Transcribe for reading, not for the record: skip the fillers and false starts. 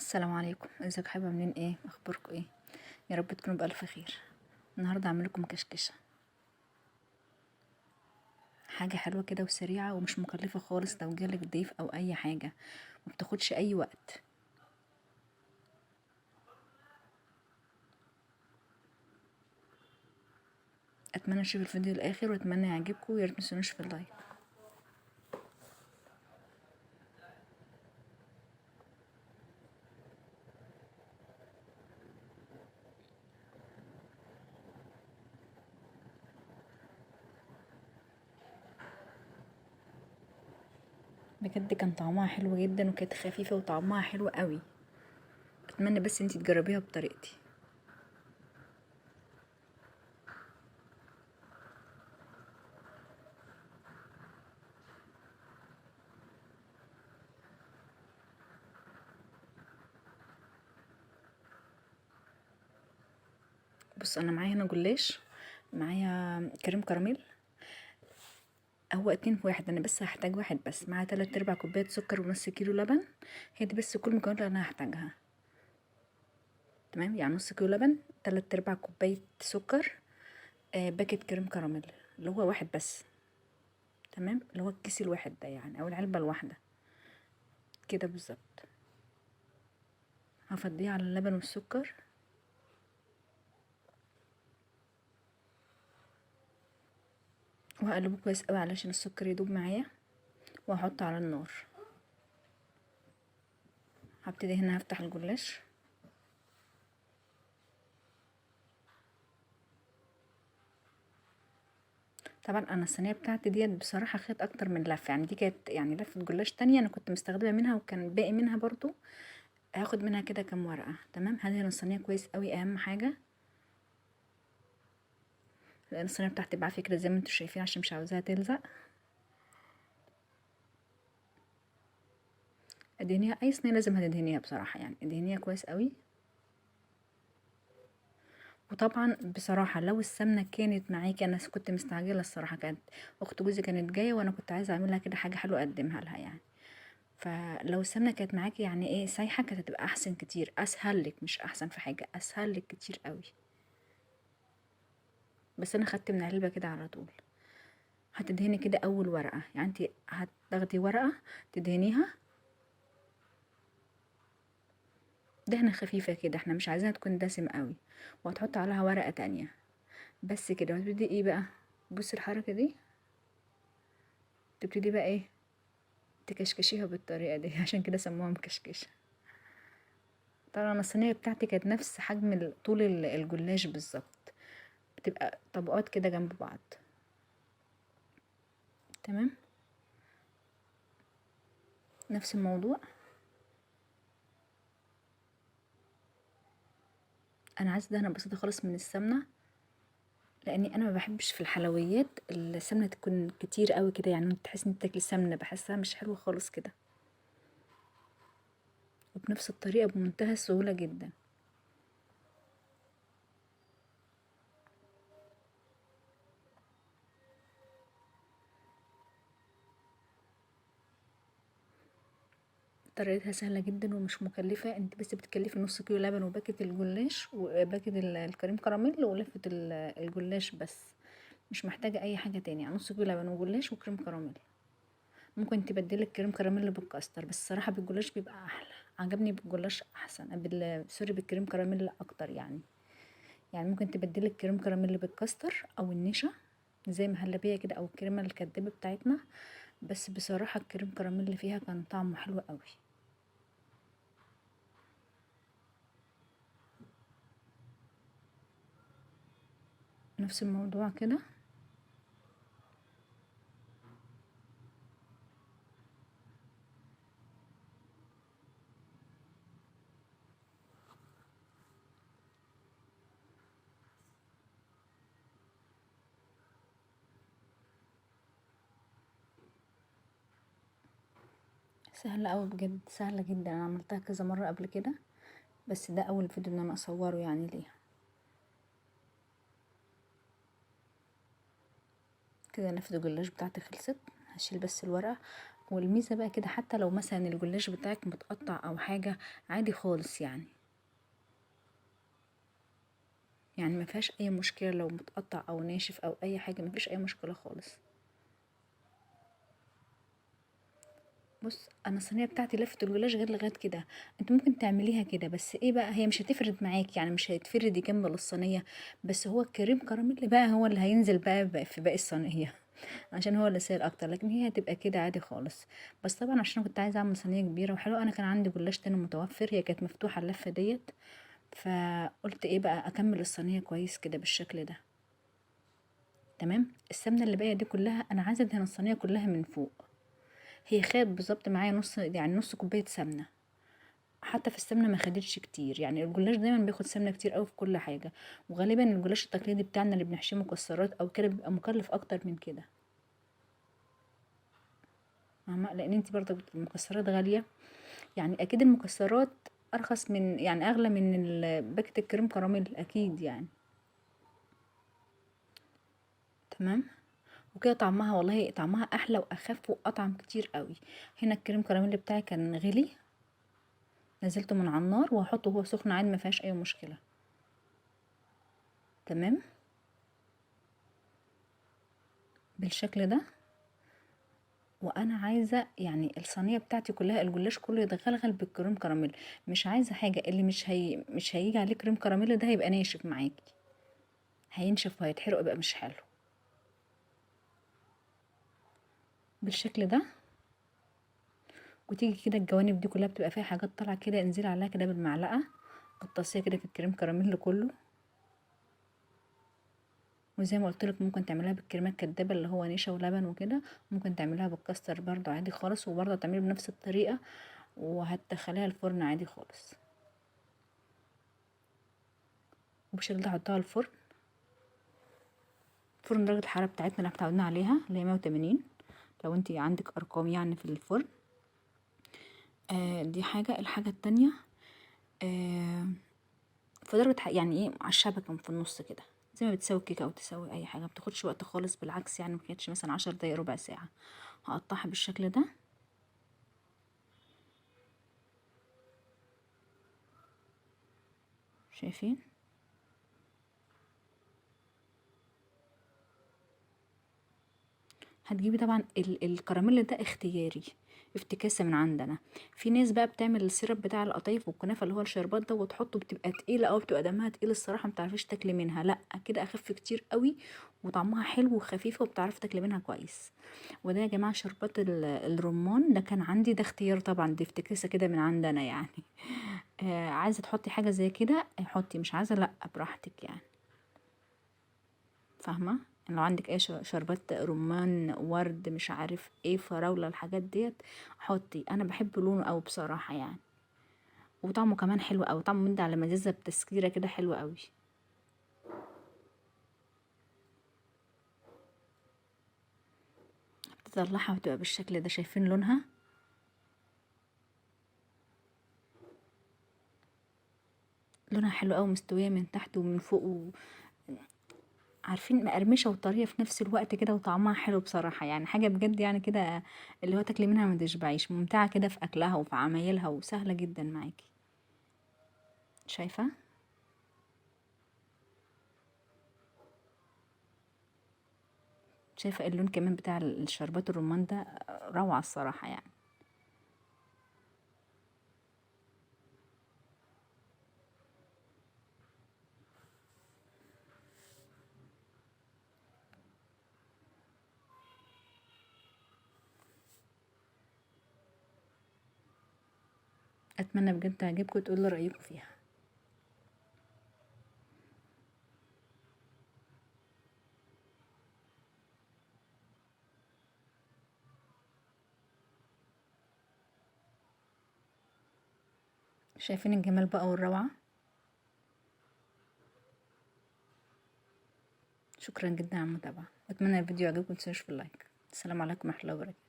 السلام عليكم، ازيكم حبايبي؟ عاملين ايه؟ اخباركم ايه؟ يا رب تكونوا بالف خير. النهارده هعمل لكم كشكشه، حاجه حلوه كده وسريعه ومش مكلفه خالص لو جالك ضيف او اي حاجه، ما بتاخدش اي وقت. اتمنى تشوفوا الفيديو للاخر واتمنى يعجبكم، ويا ريت متنسونوش في اللايك. بجد كان طعمها حلو جدا وكانت خفيفه وطعمها حلو قوي. اتمنى بس انتي تجربيها بطريقتي. بص، انا معايا هنا جلاش، معايا كريم كراميل. هو اتنين في واحد، انا بس هحتاج واحد بس. معايا 3/4 كوبايه سكر ونص كيلو لبن. هي دي بس كل المكونات اللي انا هحتاجها. تمام، يعني نص كيلو لبن، 3/4 كوبايه سكر، باكيت كريم كراميل اللي هو واحد بس. تمام، اللي هو الكيس الواحد ده يعني، او العلبه الواحده كده بالظبط. هفضيه على اللبن والسكر، وهقلبه كويس قوي علشان السكر يدوب معايا، وهحطه على النار. هبتدي هنا هفتح الجلاش. طبعا انا الصينيه بتاعتي ديت بصراحه خدت اكتر من لفه، يعني دي كانت يعني لفه جلاش تانية انا كنت مستخدمه منها، وكان باقي منها برضو. هاخد منها كده كام ورقه. تمام، هدهن الصينيه كويس قوي، اهم حاجه. لان الصينيه بتاعتي بعافيه كده زي ما انتم شايفين، عشان مش عاوزاها تلزق. ادهنيها، اي صينيه لازم هتدهنيها بصراحه، يعني ادهنيها كويس قوي. وطبعا بصراحه لو السمنه كانت معاكي، انا كنت مستعجله الصراحه، كانت اخت جوزي كانت جايه وانا كنت عايزه اعملها كده حاجه حلوه اقدمها لها يعني. فلو السمنه كانت معاكي يعني ايه سايحه، كانت هتبقى احسن كتير، اسهل لك، مش احسن في حاجه، اسهل لك كتير قوي. بس انا خدت من علبه كده على طول. هتدهني كده اول ورقه، يعني انت هتاخدي ورقه تدهنيها دهنه خفيفه كده، احنا مش عايزينها تكون دسم قوي. وهتحطي عليها ورقه تانية بس كده. وتبتدي ايه بقى؟ بصي الحركه دي، تبتدي بقى ايه، تكشكشيها بالطريقه دي عشان كده سموها مكشكشه. طبعا الصينيه بتاعتي كانت نفس حجم طول الجلاش بالظبط، بتبقى طبقات كده جنب بعض. تمام، نفس الموضوع. انا عايزه دهنه بسيطه خالص من السمنه، لاني انا ما بحبش في الحلويات السمنه تكون كتير قوي كده، يعني انت تحس ان تاكلي سمنه، بحسها مش حلوه خالص كده. وبنفس الطريقه بمنتهى السهوله جدا. طريقتها سهله جدا ومش مكلفه، انت بس بتكلفي نص كيلو لبن وباكت الجلاش وباكت الكريم كراميل ولفه الجلاش بس. مش محتاجه اي حاجه تاني، يعني نص كيلو لبن وجلاش وكريم كراميل. ممكن تبدلي الكريم كراميل بالكاستر، بس الصراحه بالجلاش بيبقى احلى. عجبني بالجلاش احسن، سوري، بالكريم كراميل اكتر يعني. يعني ممكن تبدلي الكريم كراميل بالكاستر او النشا، زي مهلبيه كده، او الكريمه الكدابه بتاعتنا. بس بصراحه الكريم كراميل اللي فيها كان طعمه حلو قوي. نفس الموضوع كده. سهله قوي بجد، سهله جدا، انا عملتها كذا مره قبل كده، بس ده اول فيديو ان انا اصوره يعني ليها. كده نفذ الجلاش بتاعتي خلصت. هشيل بس الورقه، والميزة بقى كده حتى لو مثلا الجلاش بتاعك متقطع او حاجة عادي خالص يعني ما فيهاش اي مشكلة لو متقطع او ناشف او اي حاجة، ما فيش اي مشكلة خالص. بص انا الصينيه بتاعتي لفه الجلاش غير لغايه كده، انت ممكن تعمليها كده بس ايه بقى، هي مش هتفرد معاك يعني مش هيتفرد يكمل الصينيه، بس هو الكريم كراميل بقى هو اللي هينزل بقى في باقي الصينيه عشان هو اللي سائل اكتر، لكن هي هتبقى كده عادي خالص. بس طبعا عشان كنت عايزه اعمل صينيه كبيره وحلوه، انا كان عندي جلاش تاني متوفر، هي كانت مفتوحه اللفه ديت، فقلت ايه بقى اكمل الصينيه كويس كده بالشكل ده. تمام. السمنه اللي باقيه دي كلها انا عايزه ادهن الصينيه كلها من فوق، هي خدت بالظبط معايا نص يعني نص كوبايه سمنه، حتى في السمنه ما خدتش كتير، يعني الجلاش دايما بياخد سمنه كتير قوي في كل حاجه، وغالبا الجلاش التقليدي بتاعنا اللي بنحشيه مكسرات او كده بيبقى مكلف اكتر من كده، فاهمه؟ لان انت برضه المكسرات غاليه، يعني اكيد المكسرات ارخص من يعني اغلى من باكت الكريم كراميل اكيد يعني. تمام. وكده طعمها والله طعمها احلى واخف واطعم كتير قوي. هنا الكريم كراميل بتاعي كان غلي، نزلته من على النار وهحطه وهو سخن عادي ما فيهاش اي مشكله. تمام بالشكل ده. وانا عايزه يعني الصينيه بتاعتي كلها الجلاش كله يتغلغل بالكريم كراميل، مش عايزه حاجه اللي مش هيجي عليه كريم كراميل ده هيبقى ناشف معاكي، هينشف وهيتحرق يبقى مش حلو. بالشكل ده. وتيجي كده الجوانب دي كلها بتبقى فيها حاجات طالعه كده، انزلي عليها كده بالمعلقه، غطاسيه كده في الكريم كراميل كله. وزي ما قلت لك ممكن تعملها بالكريمه الكدابه اللي هو نشا ولبن وكده، ممكن تعملها بالكاستر برضو عادي خالص، وبرضو تعملي بنفس الطريقه وهتدخليها الفرن عادي خالص. وبالشكل ده هحطها الفرن، فرن درجة الحرارة بتاعتنا اللي احنا عليها اللي هي 180، لو انتي عندك ارقام يعني في الفرن. دي حاجة. الحاجة التانية آه في درجة يعني ايه على الشبكة في النص كده، زي ما بتسوي كيكة او تسوي اي حاجة، مبتاخدش وقت خالص، بالعكس يعني مكانتش مثلا 10 دقايق ربع ساعة. هقطعها بالشكل ده. شايفين؟ هتجيبي طبعا الكراميل ده اختياري، افتكاسة من عندنا. في ناس بقى بتعمل السيرب بتاع القطايف والكنافة اللي هو الشربات ده وتحطه، بتبقى تقيلة او بتبقى دمها تقيل الصراحة، متعرفيش تاكلي منها، لا كده اخف كتير قوي وطعمها حلو وخفيفة وبتعرفي تاكلي منها كويس. وده يا جماعة شربات الرمان ده كان عندي، ده اختيار طبعا، دي افتكاسة كده من عندنا يعني. عايزة تحطي حاجة زي كده حطي، مش عايزة لا براحتك يعني، فاهمة؟ لو عندك اي شربات رمان ورد مش عارف ايه فراولة الحاجات ديت حطي، انا بحب لونه اوي بصراحة يعني، وطعمه كمان حلو اوي، طعمه مدي على مزازة بتسكيرة كده حلوة اوي. بتطلعها وتبقى بالشكل ده، شايفين لونها؟ لونها حلو اوي، مستوية من تحت ومن فوق عارفين مقرمشة وطرية في نفس الوقت كده، وطعمها حلو بصراحة يعني، حاجة بجد يعني كده اللي هو تاكلي منها ما تشبعيش، ممتعة كده في اكلها وفي عمايلها وسهلة جدا معاكي. شايفة؟ شايفة اللون كمان بتاع الشربات الرمان ده روعة الصراحة يعني. اتمنى بجد تعجبكم وتقولوا رأيكم فيها. شايفين الجمال بقى والروعة؟ شكرا جدا على المتابعة، اتمنى الفيديو يعجبكم، متنسوش في اللايك. السلام عليكم ورحمة الله وبركاته.